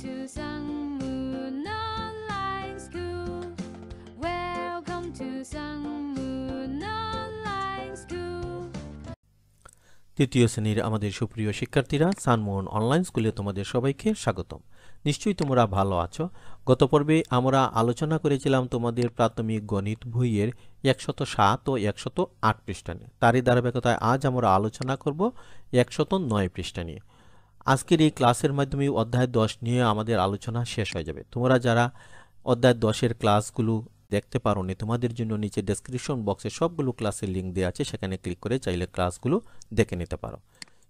to Sangmun Online School. Welcome to Sangmun Online School. তৃতীয় শ্রেণীর আমাদের সুপ্রিয় শিক্ষার্থীরা, সানমোহন অনলাইন স্কুলে তোমাদের সবাইকে স্বাগতম। নিশ্চয়ই তোমরা ভালো আছো। গত পর্বে আমরা আলোচনা করেছিলাম তোমাদের প্রাথমিক গণিত বইয়ের 107 ও 108 পৃষ্ঠা নিয়ে। তারই ধারাবাহিকতায় আজ আমরা আলোচনা করব 109 পৃষ্ঠা নিয়ে। আজকের এই ক্লাসের মাধ্যমে অধ্যায় 10 নিয়ে আমাদের আলোচনা শেষ হয়ে যাবে। তোমরা যারা অধ্যায় 10-এর ক্লাসগুলো দেখতে পারোনি, তোমাদের জন্য নিচে ডেসক্রিপশন বক্সে সবগুলো ক্লাসের লিঙ্ক দেওয়া আছে, সেখানে ক্লিক করে চাইলে ক্লাসগুলো দেখে নিতে পারো।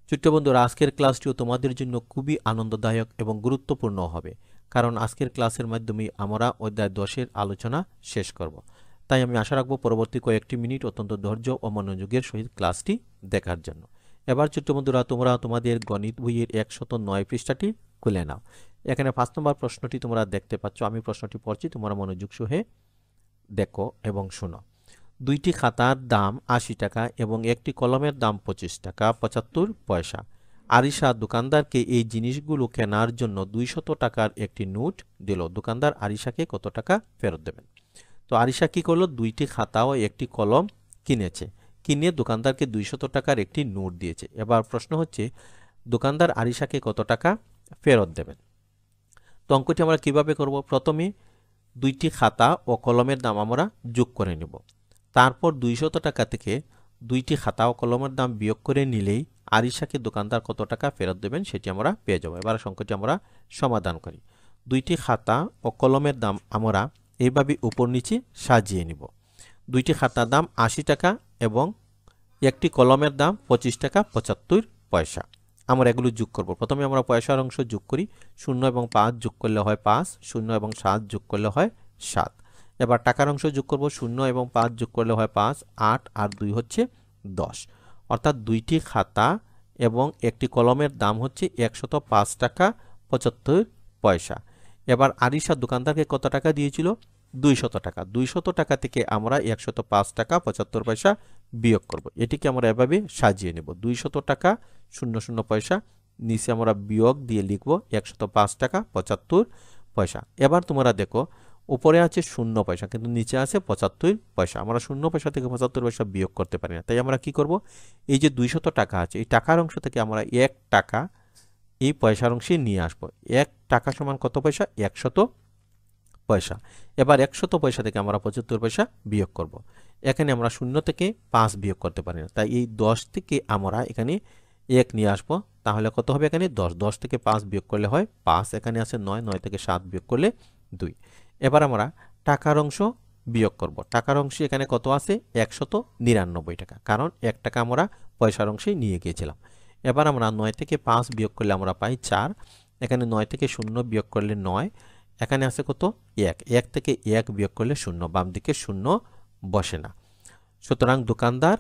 ছোট্ট বন্ধুরা, আজকের ক্লাসটিও তোমাদের জন্য খুবই আনন্দদায়ক এবং গুরুত্বপূর্ণ হবে, কারণ আজকের ক্লাসের মাধ্যমে আমরা অধ্যায় 10-এর আলোচনা শেষ করব। তাই আমি আশা রাখবো পরবর্তী কয়েকটি মিনিট অত্যন্ত ধৈর্য ও মনোযোগের সহিত ক্লাসটি দেখার জন্য। এবার ছোট্ট বন্ধুরা, তোমরা তোমাদের গণিত বইয়ের 109 পৃষ্ঠাটি খুলে নাও। এখানে 5 নম্বর প্রশ্নটি তোমরা দেখতে পাচ্ছ। আমি প্রশ্নটি পড়ছি, তোমরা মনোযোগ সহে দেখো এবং শোনো। দুইটি খাতার দাম 80 টাকা এবং একটি কলমের দাম 25 টাকা 75 পয়সা। আরিশা দোকানদারকে এই জিনিসগুলো কেনার জন্য 200 টাকার একটি নোট দিল। দোকানদার আরিশাকে কত টাকা ফেরত দেবেন? তো আরিশা কি করলো? দুইটি খাতা ও একটি কলম কিনেছে, কিনে দোকানদারকে 200 টাকার একটি নোট দিয়েছে। এবার প্রশ্ন হচ্ছে, দোকানদার আরিশাকে কত টাকা ফেরত দেবেন? তো অঙ্কটি আমরা কিভাবে করব? প্রথমে দুইটি খাতা ও কলমের দাম আমরা যোগ করে নেব। তারপর 200 টাকা থেকে দুইটি খাতা ও কলমের দাম বিয়োগ করে নিলেই আরিশাকে দোকানদার কত টাকা ফেরত দেবেন সেটি আমরা পেয়ে যাব। এবার অঙ্কটি আমরা সমাধান করি। দুইটি খাতা ও কলমের দাম আমরা এইভাবে উপর নিচে সাজিয়ে নিব। দুইটি খাতার দাম 80 টাকা এবং একটি কলমের দাম 25 টাকা 75 পয়সা। আমরা এগুলো যোগ করব। প্রথমে আমরা পয়সার অংশ যোগ করি। 0 এবং 5 যোগ করলে হয় 5, 0 এবং 7 যোগ করলে হয় 7। এবার টাকার অংশ যোগ করব। 0 এবং 5 যোগ করলে হয় 5, 8 আর 2 হচ্ছে 10। অর্থাৎ দুইটি খাতা এবং একটি কলমের দাম হচ্ছে 105 টাকা 75 পয়সা। এবার আরিশা দোকানদারকে কত টাকা দিয়েছিল? 200 টাকা। 200 টাকা থেকে আমরা 105 টাকা 75 পয়সা বিয়োগ করব। এটিকে আমরা এভাবে সাজিয়ে নেব। 200 টাকা 00 পয়সা, নিচে আমরা বিয়োগ দিয়ে লিখব 105 টাকা 75 পয়সা। এবার তোমরা দেখো, উপরে আছে 0 পয়সা কিন্তু নিচে আছে 75 পয়সা। আমরা 0 পয়সা থেকে 75 পয়সা বিয়োগ করতে পারি না। তাই আমরা কি করব? এই যে 200 টাকা আছে, এই টাকার অংশ থেকে আমরা 1 টাকা এই পয়সার অংশে নিয়ে আসব। 1 টাকা সমান কত পয়সা? 100 পয়সা। এবার 100 পয়সা থেকে আমরা 75 পয়সা বিয়োগ করব। এখানে আমরা 0 থেকে 5 বিয়োগ করতে পারি না, তাই এই 10 থেকে আমরা এখানে 1 নিয়ে আসব। তাহলে কত হবে? এখানে 10। 10 থেকে 5 বিয়োগ করলে হয় 5। এখানে আছে 9, 9 থেকে 7 বিয়োগ করলে 2। এবার আমরা টাকার অংশ বিয়োগ করব। টাকার অংশে এখানে কত আছে? 199 টাকা, কারণ 1 টাকা আমরা পয়সার অংশে নিয়ে গিয়েছিলাম। এবার আমরা 9 থেকে 5 বিয়োগ করলে আমরা পাই 4। এখানে 9 থেকে 0 বিয়োগ করলে 9। এখানে আছে কত? 1। 1 থেকে 1 বিয়োগ করলে 0, বাম দিকে 0 বসে না। সুতরাং দোকানদার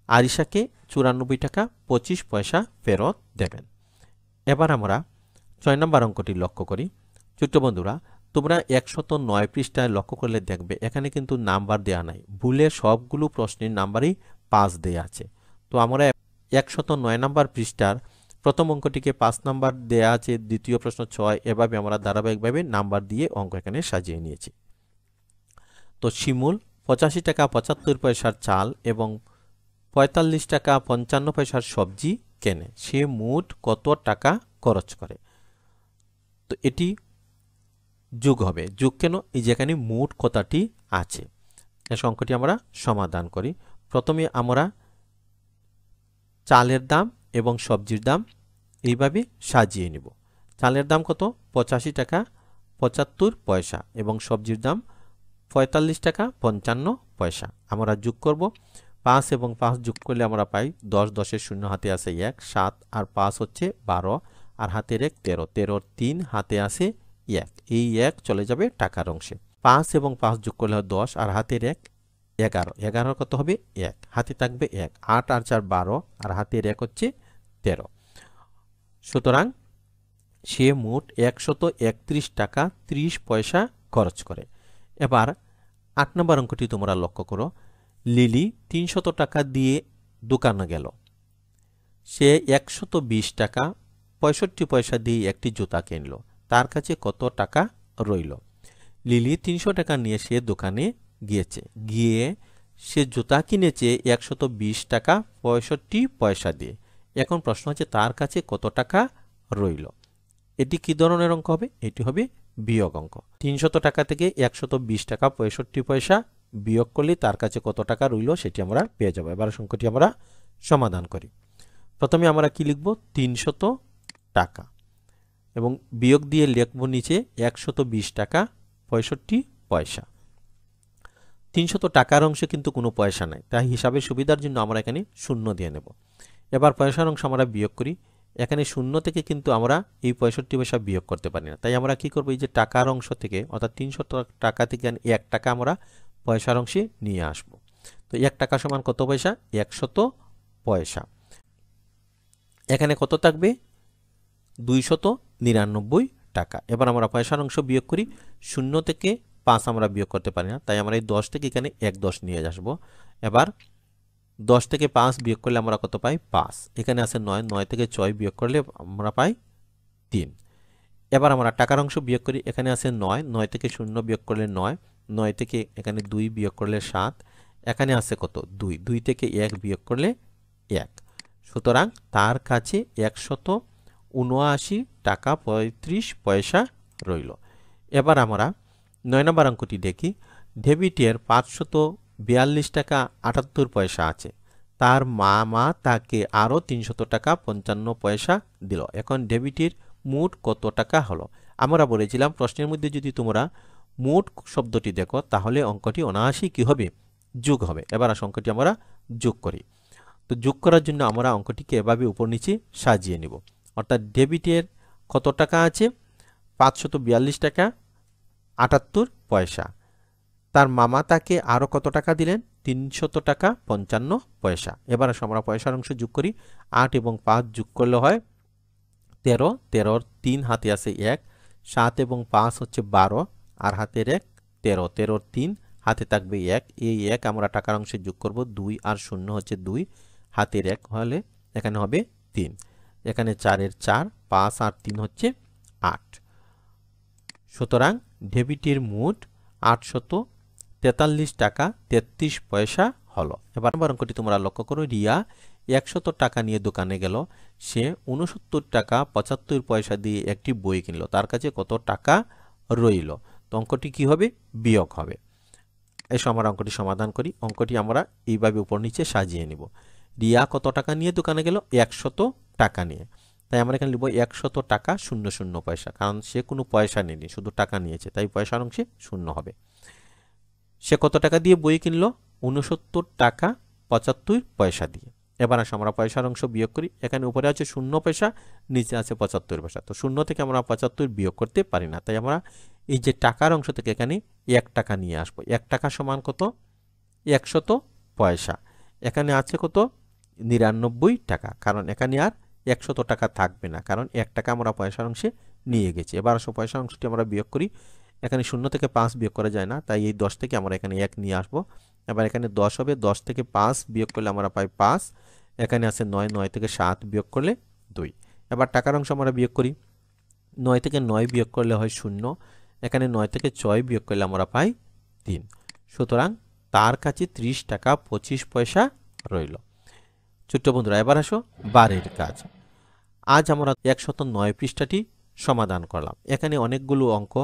আরিশাকে 94 টাকা 25 পয়সা ফেরত দেবেন। এবার আমরা 6 নম্বর অঙ্কটি লক্ষ্য করি। ছোট্ট বন্ধুরা, তোমরা 109 পৃষ্ঠায় লক্ষ্য করলে দেখবে এখানে কিন্তু নাম্বার দেয়া নাই। ভুলে সবগুলো প্রশ্নের নাম্বারই 5 দেয়া আছে। তো আমরা 109 নম্বর পৃষ্ঠার প্রথম অঙ্কটিকে 5 নাম্বার দেয়া আছে, দ্বিতীয় প্রশ্ন 6, এভাবে আমরা ধারাবাহিকভাবে নাম্বার দিয়ে অঙ্ক এখানে সাজিয়ে নিয়েছি। তো শিমুল 85 টাকা 75 পয়সার চাল এবং 45 টাকা 55 পয়সার সবজি কেনে। সে মোট কত টাকা খরচ করে? তো এটি যোগ হবে। যোগ কেন? এই যেখানে মোট কথাটি আছে। এই অঙ্কটি আমরা সমাধান করি। প্রথমে আমরা চালের দাম এবং সবজির দাম এইভাবে সাজিয়ে নিব। চালের দাম কত? 85 টাকা 75 পয়সা এবং সবজির দাম 45 টাকা 55 পয়সা। আমরা যোগ করব। 5 এবং 5 যোগ করলে আমরা পাই 10, 10-এর 0 হাতে আছে 1, 7 আর 5 হচ্ছে 12 আর হাতের 1 13, 13-র 3 হাতে আছে 1। এই 1 চলে যাবে টাকার অংশে। 5 এবং 5 যোগ করলে 10 আর হাতের 1 11, 11 কত হবে? 1, হাতে থাকবে 1। 8 আর 4 12 আর হাতের 1 হচ্ছে 13। সুতরাং সে মোট 131 টাকা 30 পয়সা খরচ করে। এবার 8 নম্বর অঙ্কটি তোমরা লক্ষ্য করো। লিলি 300 টাকা দিয়ে দোকানে গেল। সে 120 টাকা 65 পয়সা দিয়ে একটি জুতা কিনলো, তার কাছে কত টাকা রইল? লিলি 300 টাকা নিয়ে সে দোকানে গিয়েছে, গিয়ে সে জুতা কিনেছে 120 টাকা 65 পয়সা দিয়ে। এখন প্রশ্ন হচ্ছে তার কাছে কত টাকা রইল? এটি কি ধরনের অঙ্ক হবে? এটি হবে বিয়োগ অঙ্ক। 300 টাকা থেকে 120 টাকা 65 পয়সা বিয়োগ করলে তার কাছে কত টাকা রইল সেটি আমরা পেয়ে যাব। এবার অঙ্কটি আমরা সমাধান করি। প্রথমে আমরা কি লিখব? 300 টাকা এবং বিয়োগ দিয়ে লিখব নিচে 120 টাকা 65 পয়সা। 300 টাকার অংশে কিন্তু কোনো পয়সা নাই, তাই হিসাবের সুবিধার জন্য আমরা এখানে শূন্য দিয়ে নেব। এবার পয়সার অংশ আমরা বিয়োগ করি। এখানে শূন্য থেকে কিন্তু আমরা এই 65 পয়সা বিয়োগ করতে পারি না, তাই আমরা কি করব? এই যে টাকার অংশ থেকে অর্থাৎ 300 টাকা থেকে 1 টাকা আমরা পয়সার অংশে নিয়ে আসব। তো 1 টাকা সমান কত পয়সা? 100 পয়সা। এখানে কত থাকবে? 299 টাকা। এবার আমরা পয়সার অংশ বিয়োগ করি। শূন্য থেকে 5 আমরা বিয়োগ করতে পারি না, তাই আমরা এই 10 থেকে এখানে 1 10 নিয়ে আসব। এবার 10 থেকে 5 বিয়োগ করলে আমরা কত পাই? 5। এখানে আছে 9, 9 থেকে 6 বিয়োগ করলে আমরা পাই 3। এবার আমরা টাকার অংশ বিয়োগ করি। এখানে আছে 9, 9 থেকে 0 বিয়োগ করলে 9, 9 থেকে এখানে 2 বিয়োগ করলে 7, এখানে আছে কত? 2, 2 থেকে 1 বিয়োগ করলে 1। সুতরাং তার কাছে 179 টাকা 35 পয়সা রইল। এবার আমরা 9 নম্বর অঙ্কটি দেখি। ডেবিটের 542 টাকা 78 পয়সা আছে, তার মামা তাকে আরও 300 টাকা 55 পয়সা দিল। এখন ডেবিটের মোট কত টাকা হলো? আমরা বলেছিলাম প্রশ্নের মধ্যে যদি তোমরা মোট শব্দটি দেখো তাহলে অঙ্কটি অনায়াসই কি হবে? যোগ হবে। এবার অঙ্কটি আমরা যোগ করি। তো যোগ করার জন্য আমরা অঙ্কটিকে এভাবে উপর নিচে সাজিয়ে নিব। অর্থাৎ ডেবিটের কত টাকা আছে? 542 টাকা 78 পয়সা। তার মামা তাকে আরও কত টাকা দিলেন? 300 টাকা 55 পয়সা। এবার আমরা পয়সার অংশ যোগ করি। 8 এবং 5 যোগ করলে হয় 13, 13 3 হাতে আছে 1, 7 এবং 5 হচ্ছে 12 আর হাতের 1 13, 13 3 হাতে থাকবে 1, এই 1 আমরা টাকার অংশে যোগ করব। 2 আর 0 হচ্ছে 2, হাতের 1 হলে এখানে হবে 3, এখানে 4 এর 4, 5 আর 3 হচ্ছে 8। সুতরাং ডেবিটের মোট 843 টাকা 33 পয়সা হলো। এবার অঙ্কটি তোমরা লক্ষ্য করো। রিয়া 100 টাকা নিয়ে দোকানে গেল, সে 69 টাকা 75 পয়সা দিয়ে একটি বই কিনলো, তার কাছে কত টাকা রইল? তো অঙ্কটি কি হবে? বিয়োগ হবে। এসো আমরা অঙ্কটি সমাধান করি। অঙ্কটি আমরা এইভাবে উপর নিচে সাজিয়ে নিব। রিয়া কত টাকা নিয়ে দোকানে গেল? 100 টাকা নিয়ে, তাই আমরা এখানে লিখব 100 টাকা 00 পয়সা, কারণ সে কোনো পয়সা নেয়নি, শুধু টাকা নিয়েছে, তাই পয়সার অংশে 0 হবে। সে কত টাকা দিয়ে বই কিনলো? 69 টাকা 75 পয়সা দিয়ে। এবার আমরা পয়সার অংশ বিয়োগ করি। এখানে উপরে আছে 0 পয়সা, নিচে আছে 75 পয়সা। তো 0 থেকে আমরা 75 বিয়োগ করতে পারি না, তাই আমরা এই যে টাকার অংশ থেকে এখানে 1 টাকা নিয়ে আসবো। 1 টাকা সমান কত? 100 পয়সা। এখানে আছে কত? 99 টাকা, কারণ এখানে আর 100 টাকা থাকবে না, কারণ 1 টাকা আমরা পয়সার অংশে নিয়ে গেছি। এবার পয়সার অংশটি আমরা বিয়োগ করি। এখানে 0 থেকে 5 বিয়োগ করা যায় না, তাই এই 10 থেকে আমরা এখানে 1 নিয়ে আসবো। এবার এখানে 10 হবে, 10 থেকে 5 বিয়োগ করলে আমরা পাই 5, এখানে আছে 9, 9 থেকে 7 বিয়োগ করলে 2। এবার টাকার অংশ আমরা বিয়োগ করি। 9 থেকে 9 বিয়োগ করলে হয় 0, এখানে 9 থেকে 6 বিয়োগ করলে আমরা পাই 3। সুতরাং তার কাছে 30 টাকা 25 পয়সা রইল। ছোট্ট বন্ধুরা, এবার আসো বারের কাজ। আজ আমরা 109 পৃষ্ঠাটি সমাধান করলাম। এখানে অনেকগুলো অঙ্ক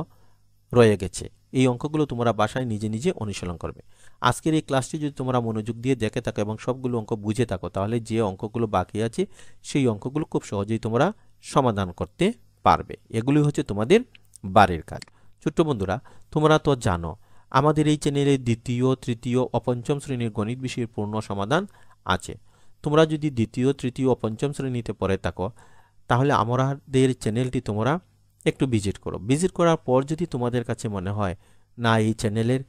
রয়ে গেছে, এই অঙ্কগুলো তোমরা বাসায় নিজে নিজে অনুশীলন করবে। আজকের এই ক্লাসটি যদি তোমরা মনোযোগ দিয়ে দেখে থাকো এবং সবগুলো অঙ্ক বুঝে থাকো, তাহলে যে অঙ্কগুলো বাকি আছে সেই অঙ্কগুলো খুব সহজেই তোমরা সমাধান করতে পারবে। এগুলি হচ্ছে তোমাদের বারের কাজ। ছোট্ট বন্ধুরা, তোমরা তো জানো আমাদের এই চ্যানেলে দ্বিতীয়, তৃতীয় ও পঞ্চম শ্রেণীর গণিত বিষয়ের পূর্ণ সমাধান আছে। তোমরা যদি দ্বিতীয়, তৃতীয় ও পঞ্চম শ্রেণীতে পড়ে থাকো, তাহলে আমাদের চ্যানেলটি তোমরা একটু ভিজিট করো। ভিজিট করার পর যদি তোমাদের কাছে মনে হয় না এই চ্যানেলের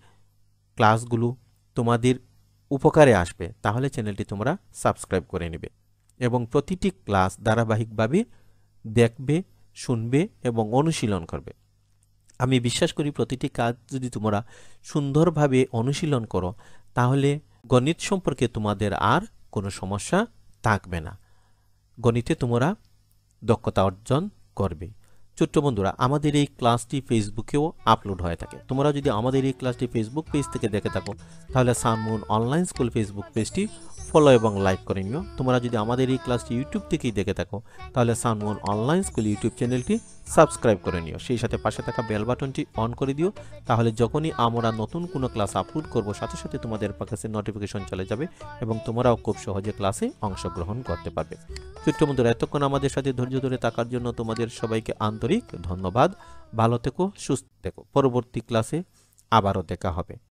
ক্লাসগুলো তোমাদের উপকারে আসবে, তাহলে চ্যানেলটি তোমরা সাবস্ক্রাইব করে নেবে এবং প্রতিটি ক্লাস ধারাবাহিকভাবে দেখবে, শুনবে এবং অনুশীলন করবে। আমি বিশ্বাস করি প্রতিটি কাজ যদি তোমরা সুন্দরভাবে অনুশীলন করো, তাহলে গণিত সম্পর্কে তোমাদের আর কোনো সমস্যা থাকবে না। গণিতে তোমরা দক্ষতা অর্জন করবে। ছোট্ট বন্ধুরা, আমাদের এই ক্লাসটি ফেসবুকেও আপলোড হয়ে থাকে। তোমরা যদি আমাদের এই ক্লাসটি ফেসবুক পেজ থেকে দেখে থাকো তাহলে সানমুন অনলাইন স্কুল ফেসবুক পেজটি ফলো এবং লাইক করে নিও। তোমরা যদি আমাদের এই ক্লাসটি ইউটিউব থেকেই দেখে থাকো তাহলে সানমুন অনলাইন স্কুল ইউটিউব চ্যানেলটি সাবস্ক্রাইব করে নিও। সেই সাথে পাশে থাকা বেল বাটনটি অন করে দিও, তাহলে যখনই আমরা নতুন কোনো ক্লাস আপলোড করব সাথে সাথে তোমাদের কাছে নোটিফিকেশন চলে যাবে এবং তোমরাও খুব সহজে ক্লাসে অংশগ্রহণ করতে পারবে। ছোট্ট বন্ধুরা, এতক্ষণ আমাদের সাথে ধৈর্য ধরে থাকার জন্য তোমাদের সবাইকে আন্তরিক ধন্যবাদ। ভালো থেকো, সুস্থ থেকো। পরবর্তী ক্লাসে আবারও দেখা হবে।